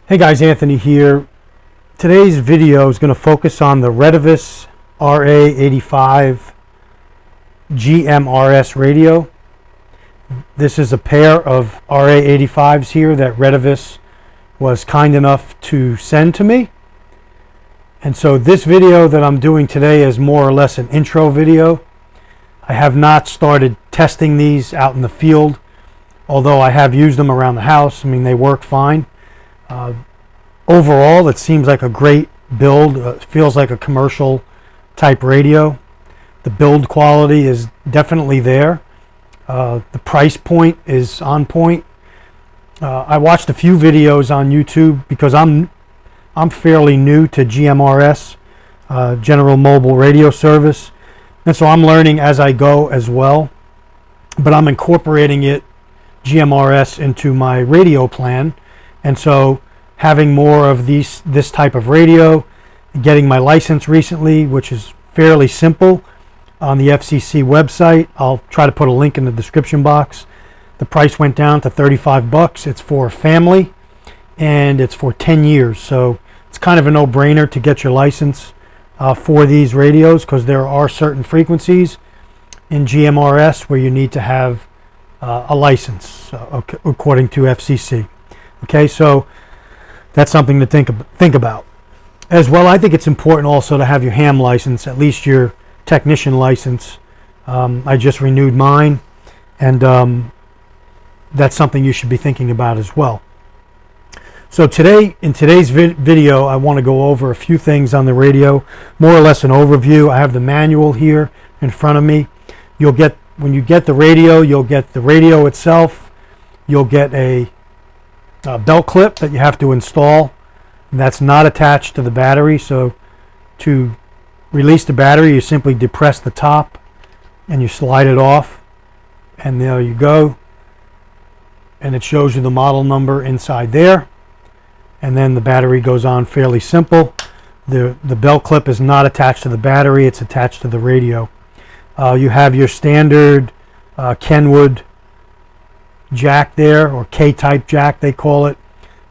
Hey guys, Anthony here. Today's video is going to focus on the Retevis RA-85 GMRS radio. This is a pair of RA-85s here that Retevis was kind enough to send to me. And so this video that I'm doing today is more or less an intro video. I have not started testing these out in the field, although I have used them around the house. I mean, they work fine. Overall, it seems like a great build. It feels like a commercial type radio. The build quality is definitely there. The price point is on point. I watched a few videos on YouTube because I'm fairly new to GMRS, General Mobile Radio Service, and so I'm learning as I go as well. But I'm incorporating GMRS into my radio plan, and so having more of this type of radio, getting my license recently, which is fairly simple on the FCC website. I'll try to put a link in the description box. The price went down to $35. It's for a family and it's for 10 years. So it's kind of a no-brainer to get your license for these radios, because there are certain frequencies in GMRS where you need to have a license according to FCC. Okay, so that's something to think about. As well, I think it's important also to have your ham license, at least your technician license. I just renewed mine, and that's something you should be thinking about as well. So in today's video, I want to go over a few things on the radio, more or less an overview. I have the manual here in front of me. When you get the radio, you'll get the radio itself. You'll get a belt clip that you have to install. That's not attached to the battery. So to release the battery, you simply depress the top and you slide it off, and there you go. And it shows you the model number inside there. And then the battery goes on fairly simple. The belt clip is not attached to the battery, it's attached to the radio. You have your standard Kenwood jack there, or K-type jack they call it,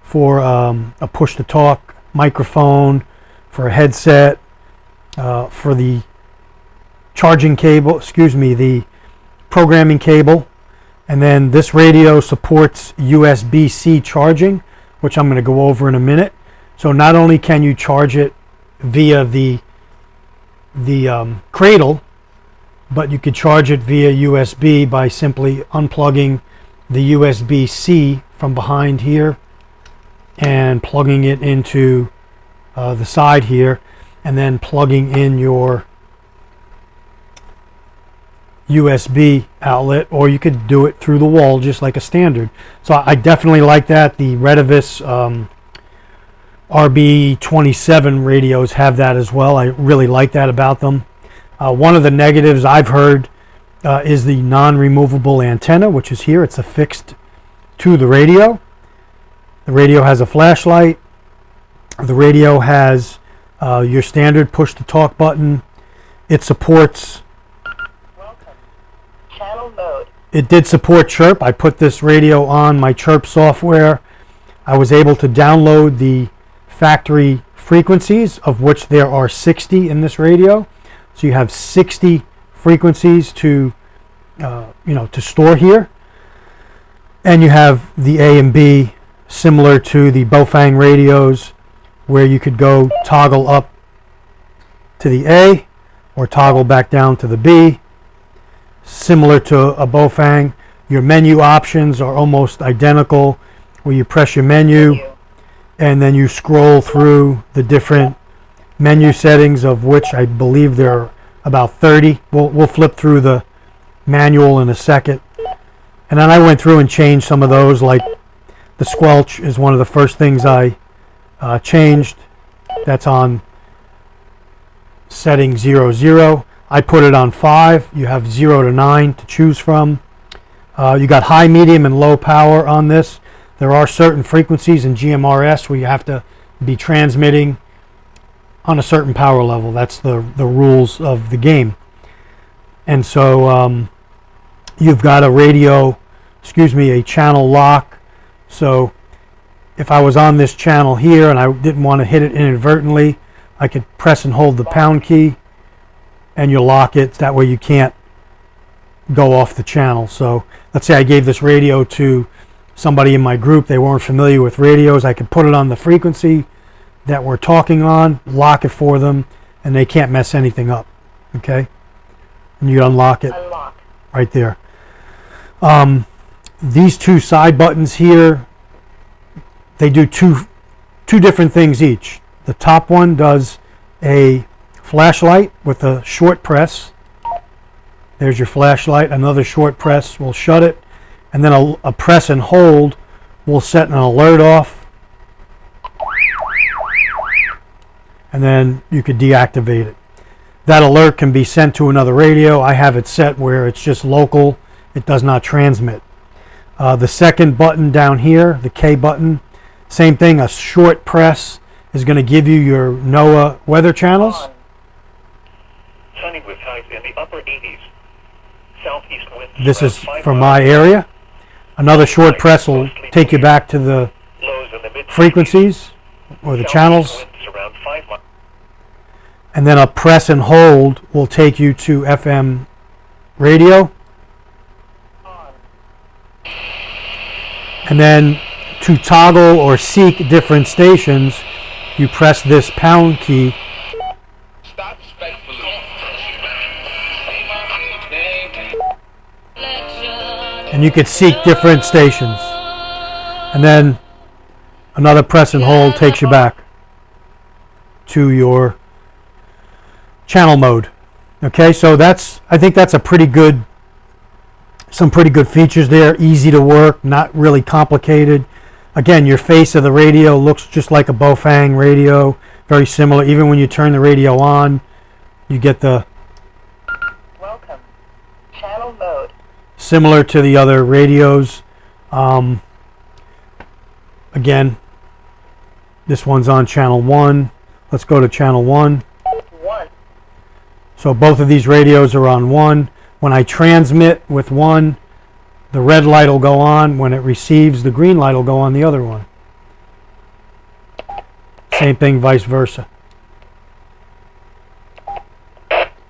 for a push-to-talk microphone, for a headset, for the charging cable, the programming cable. And then this radio supports USB-C charging, which I'm going to go over in a minute. So not only can you charge it via the cradle, but you could charge it via USB by simply unplugging the USB-C from behind here and plugging it into the side here, and then plugging in your USB outlet, or you could do it through the wall just like a standard. So I definitely like that. The Retevis RB27 radios have that as well. I really like that about them. One of the negatives I've heard is the non-removable antenna, which is here. It's affixed to the radio. The radio has a flashlight. The radio has your standard push-to-talk button. It supports channel mode. It did support chirp. I put this radio on my chirp software. I was able to download the factory frequencies, of which there are 60 in this radio. So you have 60 frequencies to store here, and you have the A and B, similar to the Bofang radios, where you could go toggle up to the A or toggle back down to the B. Similar to a Bofang, your menu options are almost identical, where you press your menu and then you scroll through the different menu settings, of which I believe there are about 30. We'll flip through the manual in a second. And then I went through and changed some of those, like the Squelch is one of the first things I changed. That's on setting 00. I put it on 5. You have 0 to 9 to choose from. You got high, medium, and low power on this. There are certain frequencies in GMRS where you have to be transmitting on a certain power level. That's the rules of the game. And so you've got a channel lock. So if I was on this channel here and I didn't want to hit it inadvertently, I could press and hold the pound key and you lock it. That way you can't go off the channel. So let's say I gave this radio to somebody in my group, they weren't familiar with radios, I could put it on the frequency that we're talking on, lock it for them, and they can't mess anything up. Okay? And you unlock it right there. These two side buttons here, they do two different things each. The top one does a flashlight with a short press. There's your flashlight. Another short press will shut it, and then a press and hold will set an alert off, and then you could deactivate it. That alert can be sent to another radio. I have it set where it's just local. It does not transmit. The second button down here, the K button, same thing, a short press is going to give you your NOAA weather channels. Sunny with highs in the upper 80s. Southeast winds. This is for my area. Another short press will take you back to the frequencies or the channels. And then a press and hold will take you to FM radio. And then to toggle or seek different stations, you press this pound key. And you could seek different stations. And then another press and hold takes you back to your channel mode. Okay, so I think that's some pretty good features there. Easy to work, not really complicated. Again, your face of the radio looks just like a Bofang radio, very similar. Even when you turn the radio on, you get the welcome channel mode, similar to the other radios. Again, this one's on channel 1. Let's go to channel 1. So both of these radios are on 1. When I transmit with one, the red light will go on. When it receives, the green light will go on the other one. Same thing, vice versa.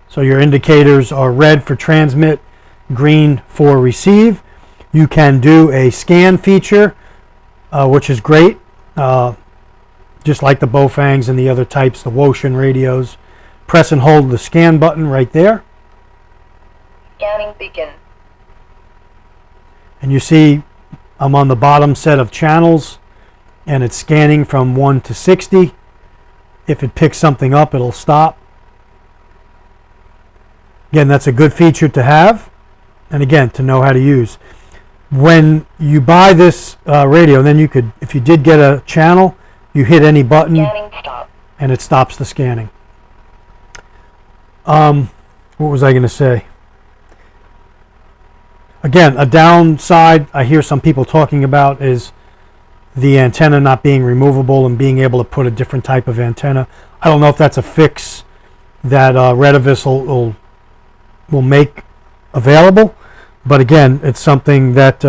So your indicators are red for transmit, green for receive. You can do a scan feature, which is great, just like the Bofangs and the other types, the Woshin radios. Press and hold the scan button right there. Scanning begin. And you see I'm on the bottom set of channels and it's scanning from 1 to 60. If it picks something up, it'll stop. Again, that's a good feature to have, and again, to know how to use. When you buy this radio, then you could, if you did get a channel, you hit any button and it stops the scanning. What was I going to say? Again, a downside I hear some people talking about is the antenna not being removable and being able to put a different type of antenna. I don't know if that's a fix that Retevis will make available, but again, it's something that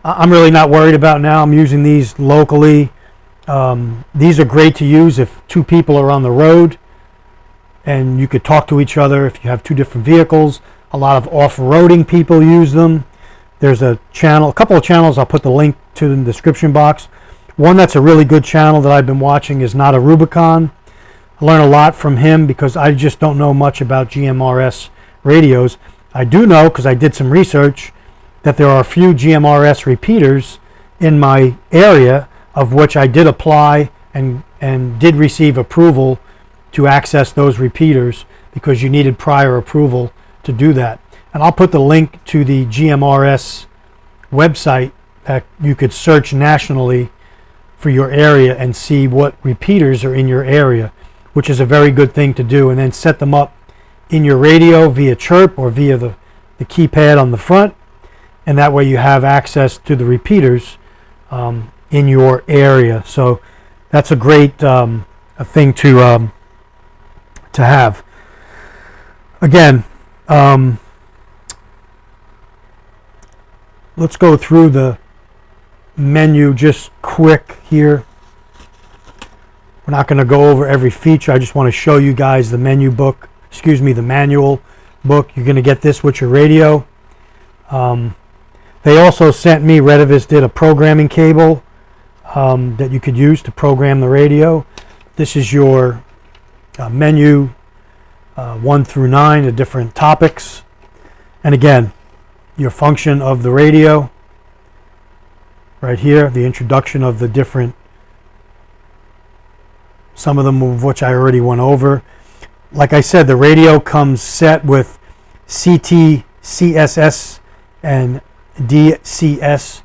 I'm really not worried about now. I'm using these locally. These are great to use if two people are on the road and you could talk to each other if you have two different vehicles. A lot of off-roading people use them. There's a couple of channels I'll put the link to in the description box. One that's a really good channel that I've been watching is Not a Rubicon. I learn a lot from him because I just don't know much about GMRS radios. I do know, because I did some research, that there are a few GMRS repeaters in my area, of which I did apply and did receive approval to access those repeaters, because you needed prior approval to do that. And I'll put the link to the GMRS website that you could search nationally for your area and see what repeaters are in your area, which is a very good thing to do, and then set them up in your radio via chirp or via the keypad on the front, and that way you have access to the repeaters in your area. So that's a great a thing to have. Again, let's go through the menu just quick here. We're not going to go over every feature. I just want to show you guys the menu book, the manual book. You're going to get this with your radio. They also sent me, Retevis did a programming cable that you could use to program the radio. This is your menu 1 through 9, the different topics. And again, your function of the radio right here, the introduction of the different, some of them of which I already went over. Like I said, the radio comes set with CTCSS and DCS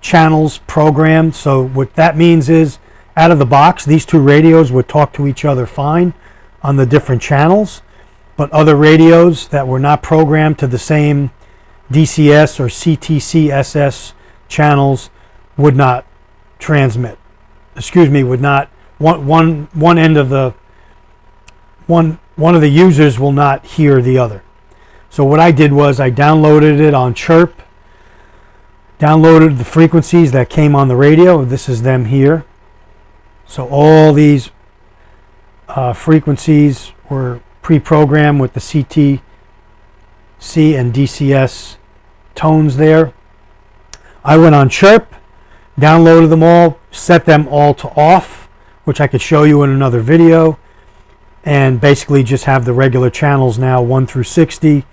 channels programmed. So what that means is, out of the box, these two radios would talk to each other fine on the different channels, but other radios that were not programmed to the same DCS or CTCSS channels would not transmit. Would not, one end of the one of the users will not hear the other. So what I did was I downloaded it on Chirp, downloaded the frequencies that came on the radio. This is them here. So all these frequencies were pre-programmed with the CTC and DCS tones there. I went on Chirp, downloaded them all, set them all to off, which I could show you in another video, and basically just have the regular channels now 1 through 60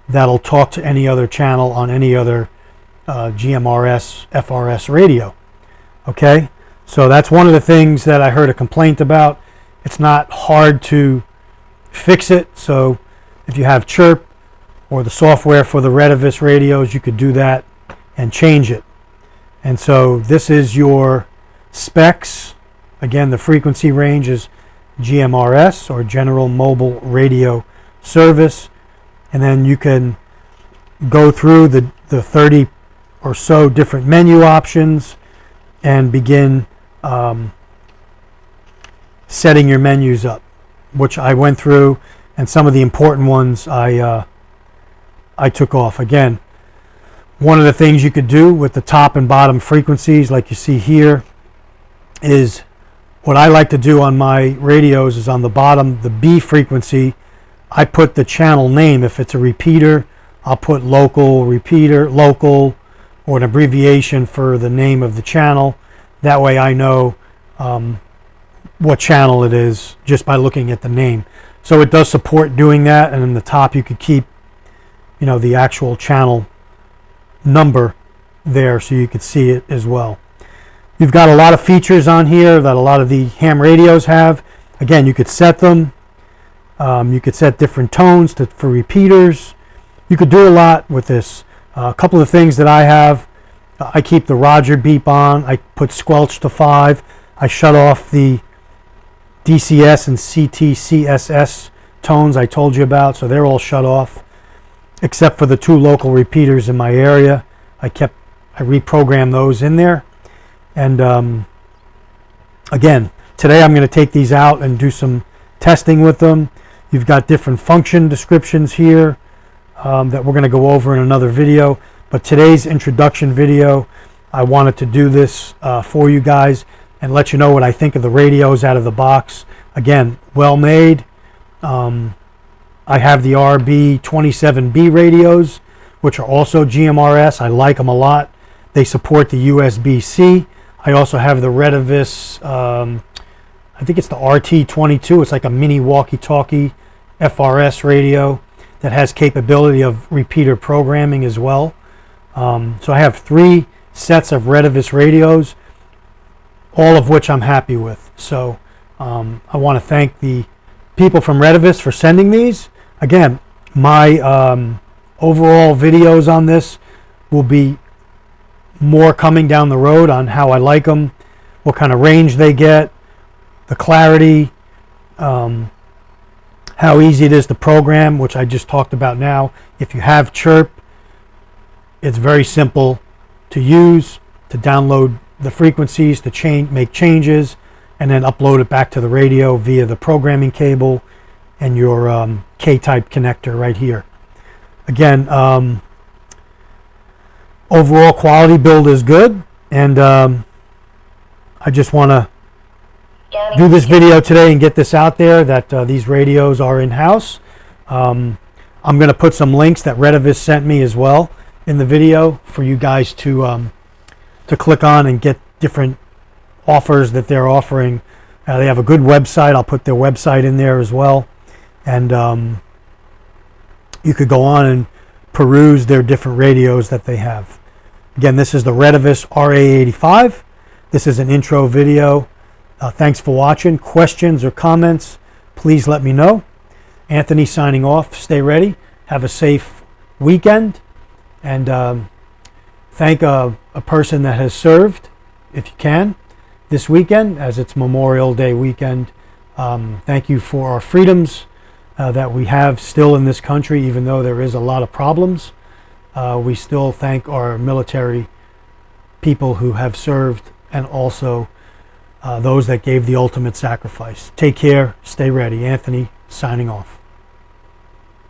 that'll talk to any other channel on any other GMRS FRS radio. Okay, so that's one of the things that I heard a complaint about. It's not hard to fix it. So if you have Chirp or the software for the Retevis radios, you could do that and change it. And so this is your specs. Again, the frequency range is GMRS, or General Mobile Radio Service. And then you can go through the 30 or so different menu options and begin setting your menus up, which I went through, and some of the important ones I took off. Again, one of the things you could do with the top and bottom frequencies, like you see here, is what I like to do on my radios is on the bottom, the B frequency, I put the channel name. If it's a repeater, I'll put local, repeater, local, or an abbreviation for the name of the channel. That way I know what channel it is just by looking at the name. So it does support doing that, and in the top you could keep, you know, the actual channel number there so you could see it as well. You've got a lot of features on here that a lot of the ham radios have. Again, you could set them. You could set different tones for repeaters. You could do a lot with this. A couple of things that I have, I keep the Roger beep on. I put Squelch to 5. I shut off the DCS and CTCSS tones I told you about, so they're all shut off, except for the 2 local repeaters in my area. I reprogrammed those in there. And again, today I'm going to take these out and do some testing with them. You've got different function descriptions here that we're going to go over in another video. But today's introduction video, I wanted to do this for you guys and let you know what I think of the radios out of the box. Again, well made. I have the RB27B radios, which are also GMRS. I like them a lot. They support the USB-C. I also have the Retevis, I think it's the RT22. It's like a mini walkie-talkie FRS radio that has capability of repeater programming as well. So I have 3 sets of Retevis radios, all of which I'm happy with. So I want to thank the people from Retevis for sending these. Again, my overall videos on this will be more coming down the road on how I like them, what kind of range they get, the clarity, how easy it is to program, which I just talked about now. If you have Chirp, it's very simple to use, to download the frequencies, to make changes, and then upload it back to the radio via the programming cable and your K-type connector right here. Again, all overall quality build is good, and I just want to Scanning do this begin. video today and get this out there that these radios are in-house. I'm going to put some links that Retevis sent me as well in the video for you guys to click on and get different offers that they're offering. They have a good website. I'll put their website in there as well, and you could go on and peruse their different radios that they have. Again, this is the Retevis RA-85. This is an intro video. Thanks for watching. Questions or comments, please let me know. Anthony signing off. Stay ready. Have a safe weekend. And thank a person that has served, if you can, this weekend, as it's Memorial Day weekend. Thank you for our freedoms that we have still in this country, even though there is a lot of problems. We still thank our military people who have served, and also those that gave the ultimate sacrifice. Take care. Stay ready. Anthony signing off.